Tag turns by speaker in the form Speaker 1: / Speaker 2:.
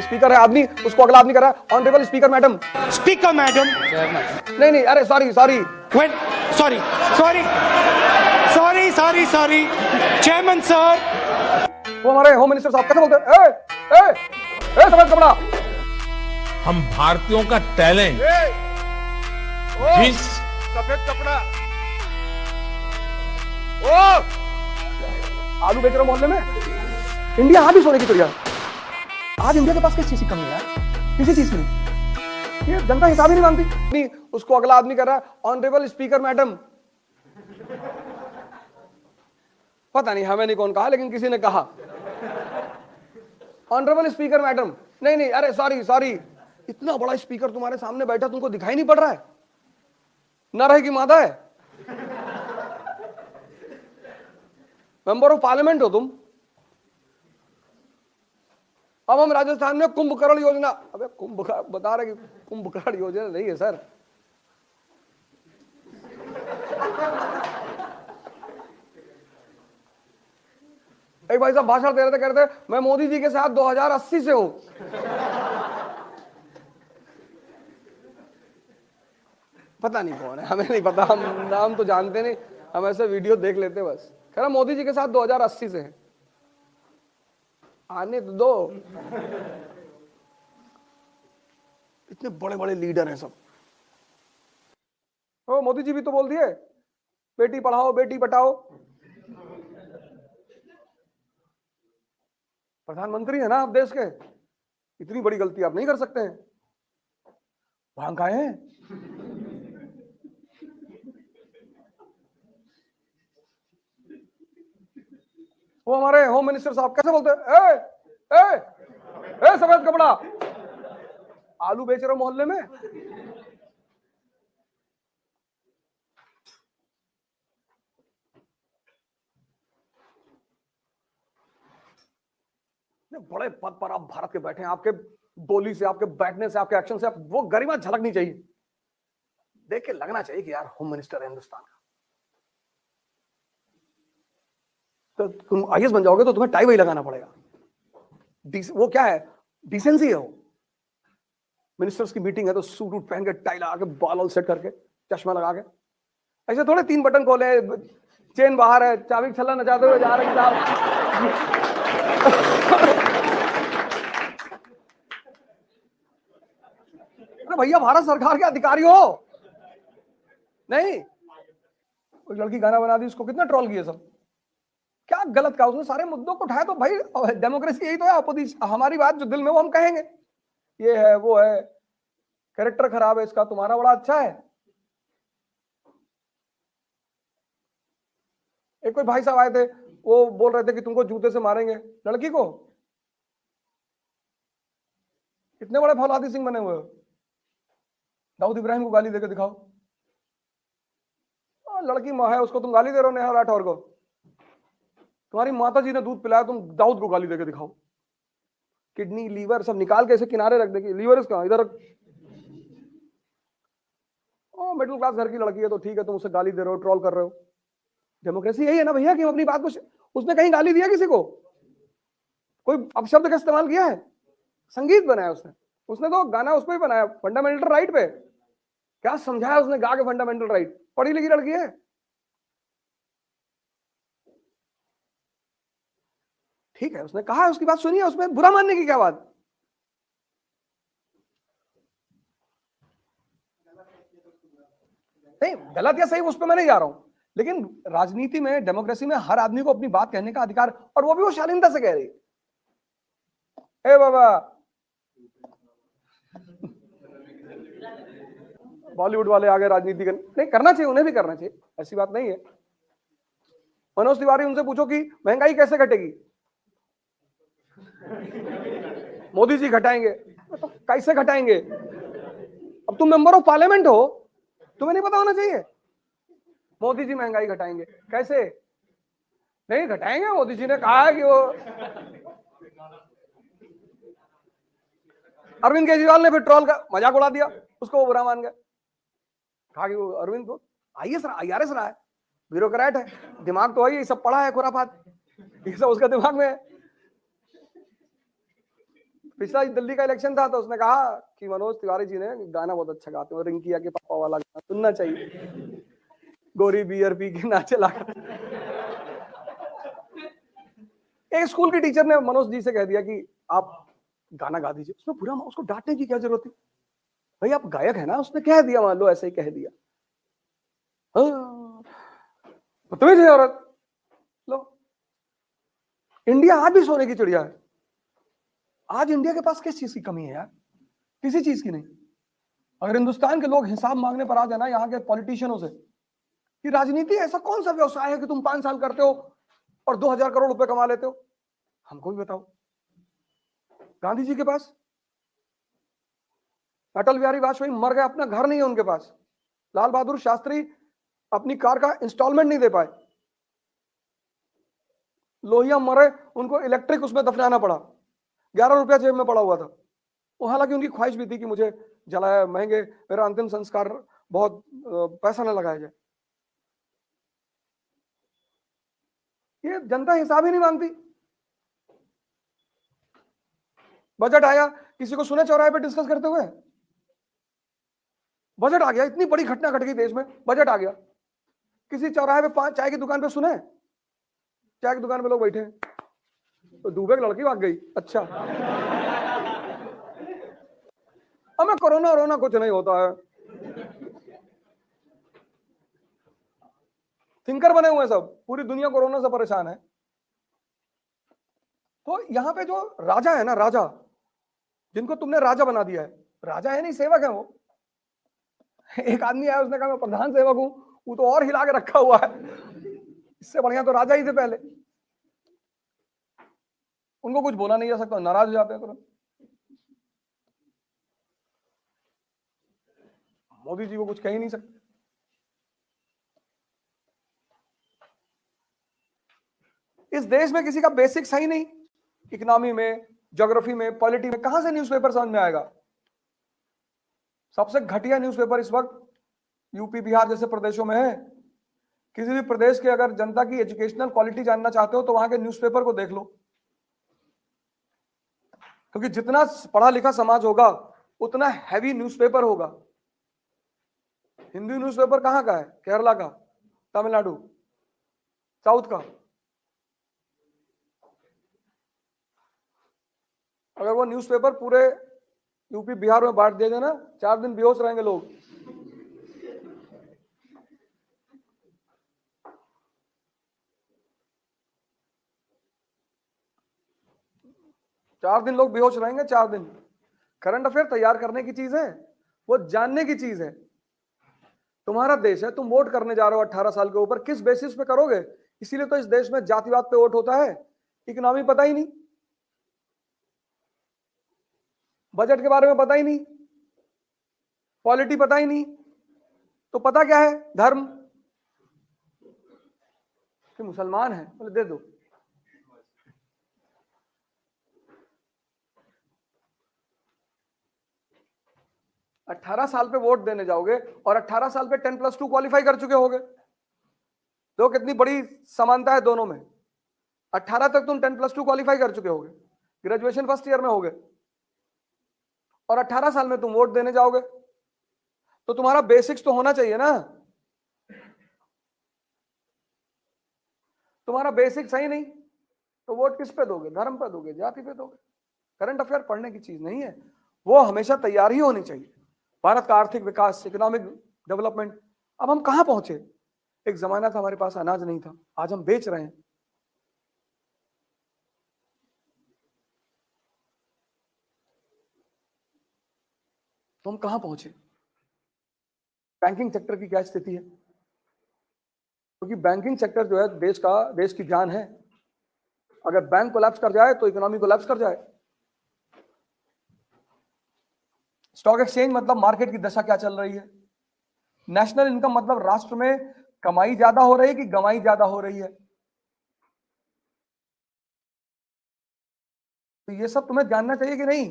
Speaker 1: Speaker है आदमी, उसको अगला आदमी कर रहा है honourable speaker madam.
Speaker 2: Speaker madam.
Speaker 1: नहीं नहीं, अरे sorry sorry
Speaker 2: wait, sorry sorry sorry sorry sorry chairman sir.
Speaker 1: वो हमारे होम मिनिस्टर साहब कैसे बोलते हैं, ए ए ए सफेद कपड़ा।
Speaker 3: हम भारतीयों का टैलेंट जिस
Speaker 4: सफेद कपड़ा
Speaker 1: आलू बेच रहा हूं मोहल्ले में। इंडिया आज भी सोने की चिड़िया। आज इंडिया के पास किस चीज की कमी है यार? किसी चीज की नहीं। ये जनता हिसाब ही नहीं मांगती। नहीं, उसको अगला आदमी कर रहा है ऑनरेबल स्पीकर मैडम। पता नहीं हमें नहीं कौन कहा, लेकिन किसी ने कहा ऑनरेबल स्पीकर मैडम। नहीं नहीं, अरे सॉरी सॉरी, इतना बड़ा स्पीकर तुम्हारे सामने बैठा, तुमको दिखाई नहीं पड़ रहा है? न रहे कि मादा है? मेंबर ऑफ पार्लियामेंट हो तुम। अब हम राजस्थान में कुंभकर्ण योजना, अबे बता रहे कि कुंभकर्ण योजना नहीं है सर। एक भाई साहब भाषण दे रहे थे, कह रहे थे मैं मोदी जी के साथ 2080 से हूं। पता नहीं कौन है, हमें नहीं पता, हम नाम तो जानते नहीं, हम ऐसे वीडियो देख लेते बस। कह रहा मोदी जी के साथ 2080 से है। आने तो दो, इतने बड़े बड़े लीडर हैं सब। ओ मोदी जी भी तो बोल दिए बेटी पढ़ाओ बेटी बचाओ। प्रधानमंत्री है ना आप देश के, इतनी बड़ी गलती आप नहीं कर सकते हैं। वहां का है वो हमारे होम मिनिस्टर साहब कैसे बोलते हैं, ए ए ए सफेद कपड़ा। आलू बेच रहे हो मोहल्ले में। बड़े पद पर आप भारत के बैठे हैं, आपके बोली से, आपके बैठने से, आपके एक्शन से वो गरिमा झलकनी चाहिए। देख के लगना चाहिए कि यार होम मिनिस्टर है हिंदुस्तान का। तो तुम आईएएस बन जाओगे तो तुम्हें टाई वही लगाना पड़ेगा। वो क्या है, डिसेंसी है वो। मिनिस्टर्स की मीटिंग है तो सूट वूट पहन के, टाई लगा के, बाल ऑल सेट करके, चश्मा लगा के, ऐसे थोड़े 3 बटन खोले, चेन बाहर है, चाबी छल्ला नचाते हुए जा रहे हैं साहब। अरे भैया भारत सरकार के अधिकारी हो। नहीं, कोई लड़की गाना बना दी, उसको कितना ट्रोल किया सब। क्या गलत कहा उसने, सारे मुद्दों को उठाया। तो भाई डेमोक्रेसी यही तो है, अपोजिशन। हमारी बात जो दिल में वो हम कहेंगे, ये है वो है, कैरेक्टर खराब है इसका, तुम्हारा बड़ा अच्छा है। एक कोई भाई साहब आए थे, वो बोल रहे थे कि तुमको जूते से मारेंगे लड़की को। इतने बड़े फौलादी सिंह बने हुए हो, दाऊद इब्राहिम को गाली देके दिखाओ। लड़की माँ है, उसको तुम गाली दे रहे हो नेहा राठौर को। तुम्हारी माता जी ने दूध पिलाया, तुम दाऊद को गाली देके दिखाओ। किडनी लीवर सब निकाल के ऐसे किनारे रख देगी। लीवर इसका इधर रख। ओ मिडिल क्लास घर की लड़की है तो ठीक है, तुम उसे गाली दे रहे हो, ट्रोल कर रहे हो। डेमोक्रेसी यही है ना भैया कि हम अपनी बात को, उसने कहीं गाली दिया किसी को? कोई अपशब्द का इस्तेमाल किया है? संगीत बनाया उसने, उसने तो गाना उस पर ही बनाया, फंडामेंटल राइट पे। क्या समझाया उसने गा के फंडामेंटल राइट? पढ़ी लिखी लड़की है। ठीक है, उसने कहा है, उसकी बात सुनिए, उसमें बुरा मानने की क्या बात? नहीं, गलत या सही उस पर मैं नहीं जा रहा हूं, लेकिन राजनीति में, डेमोक्रेसी में हर आदमी को अपनी बात कहने का अधिकार, और वो भी वो शालीनता से कह रही है। ए बाबा, बॉलीवुड वाले आगे राजनीति नहीं करना चाहिए, उन्हें भी करना चाहिए, ऐसी बात नहीं है। मनोज तिवारी, उनसे पूछो कि महंगाई कैसे घटेगी? मोदी जी घटाएंगे। तो कैसे घटाएंगे? अब तुम मेंबर ऑफ पार्लियामेंट हो, तुम्हें नहीं पता होना चाहिए? मोदी जी महंगाई घटाएंगे कैसे? नहीं घटाएंगे, मोदी जी ने कहा है कि वो। अरविंद केजरीवाल ने फिर ट्रोल का मजाक उड़ा दिया, उसको वो बुरा मान गया। कहा कि वो अरविंद को आईएएस IRS रहा है, ब्यूरोक्रेट है, दिमाग तो है, सब पढ़ा है खुराफात, ये सब उसका दिमाग में है। पिछला दिल्ली का इलेक्शन था तो उसने कहा कि मनोज तिवारी जी ने गाना बहुत अच्छा गाते हैं, रिंकिया के पापा वाला गाना सुनना चाहिए, गोरी बियर पी के नाचे लगा। एक स्कूल की टीचर ने मनोज जी से कह दिया कि आप गाना गा दीजिए, उसमें बुरा, उसको डांटने की क्या जरूरत थी? भाई आप गायक है ना, उसने कह दिया, मान लो ऐसे ही कह दिया, बदतमीज है औरत। लो, इंडिया आज भी सोने की चिड़िया है। आज इंडिया के पास किस चीज की कमी है यार? किसी चीज की नहीं। अगर हिंदुस्तान के लोग हिसाब मांगने पर आ जाए ना यहाँ के पॉलिटिशियनों से कि राजनीति ऐसा कौन सा व्यवसाय है कि तुम 5 साल करते हो और 2000 करोड़ रुपए कमा लेते हो, हमको भी बताओ। गांधी जी के पास, अटल बिहारी वाजपेयी मर गए, अपना घर नहीं है उनके पास। लाल बहादुर शास्त्री अपनी कार का इंस्टॉलमेंट नहीं दे पाए। लोहिया मरे, उनको इलेक्ट्रिक उसमें दफनाना पड़ा, 11 रुपया जेब में पड़ा हुआ था। वो हालांकि उनकी ख्वाहिश भी थी कि मुझे जलाया महंगे, मेरा अंतिम संस्कार बहुत पैसा न लगाया जाए। ये जनता हिसाब ही नहीं मांगती। बजट आया, किसी को सुने चौराहे पे डिस्कस करते हुए? बजट आ गया, इतनी बड़ी घटना घट गई देश में, बजट आ गया, किसी चौराहे पे चाय की दुकान पे सुने? चाय की दुकान पे लोग बैठे हैं, तो दुबे की लड़की भाग गई, अच्छा हमें कोरोना वरोना कुछ नहीं होता है, थिंकर बने हुए सब, पूरी दुनिया कोरोना से परेशान है। तो यहां पे जो राजा है ना, राजा, जिनको तुमने राजा बना दिया है, राजा है नहीं, सेवक है वो। एक आदमी आया, उसने कहा मैं प्रधान सेवक हूं, वो तो और हिला के रखा हुआ है, इससे बढ़िया तो राजा ही थे पहले। उनको कुछ बोला नहीं जा सकता, नाराज हो जाते हैं तुरंत। मोदी जी को कुछ कह ही नहीं सकते। इस देश में किसी का बेसिक सही नहीं, इकोनॉमी में, ज्योग्राफी में, पॉलिटी में, कहां से न्यूज़पेपर समझ में आएगा? सबसे घटिया न्यूज़पेपर इस वक्त यूपी बिहार जैसे प्रदेशों में है। किसी भी प्रदेश के अगर जनता की एजुकेशनल क्वालिटी जानना चाहते हो तो वहां के न्यूज़पेपर को देख लो, क्योंकि जितना पढ़ा लिखा समाज होगा उतना हैवी न्यूज़पेपर होगा। हिंदी न्यूज़पेपर कहां का है? केरला का, तमिलनाडु, साउथ का। अगर वो न्यूज़पेपर पूरे यूपी बिहार में बांट दिया जाए ना, 4 दिन बेहोश रहेंगे लोग। चार दिन लोग बेहोश रहेंगे, 4 दिन। करंट अफेयर तैयार करने की चीज है, वो जानने की चीज है। तुम्हारा देश है, तुम वोट करने जा रहे हो 18 साल के ऊपर, किस बेसिस पे करोगे? इसीलिए तो इस देश में जातिवाद पे वोट होता है। इकोनॉमी पता ही नहीं, बजट के बारे में पता ही नहीं, पॉलिटी पता ही नहीं, तो पता क्या है? धर्म, कि मुसलमान है, बोले दे दो। अठारह साल पे वोट देने जाओगे और 18 साल पे 10+2 क्वालिफाई कर चुके होगे, तो कितनी बड़ी समानता है दोनों में। 18 तक तुम 10+2 क्वालिफाई कर चुके होगे, ग्रेजुएशन फर्स्ट ईयर में होगे, और 18 साल में तुम वोट देने जाओगे, तो तुम्हारा बेसिक्स तो होना चाहिए ना। तुम्हारा बेसिक सही नहीं तो वोट किस पे दोगे? धर्म पे दोगे, जाति पे दोगे। करंट अफेयर पढ़ने की चीज नहीं है, वो हमेशा तैयार ही होनी चाहिए। भारत का आर्थिक विकास, इकोनॉमिक डेवलपमेंट, अब हम कहां पहुंचे? एक जमाना था हमारे पास अनाज नहीं था, आज हम बेच रहे हैं। तो हम कहां पहुंचे? बैंकिंग सेक्टर की क्या स्थिति है? क्योंकि बैंकिंग सेक्टर जो है देश की जान है। अगर बैंक कोलैप्स कर जाए तो इकोनॉमी कोलैप्स कर जाए। स्टॉक एक्सचेंज मतलब मार्केट की दशा क्या चल रही है। नेशनल इनकम मतलब राष्ट्र में कमाई ज्यादा हो रही है कि गमाई ज्यादा हो रही है। तो ये सब तुम्हें जानना चाहिए कि नहीं?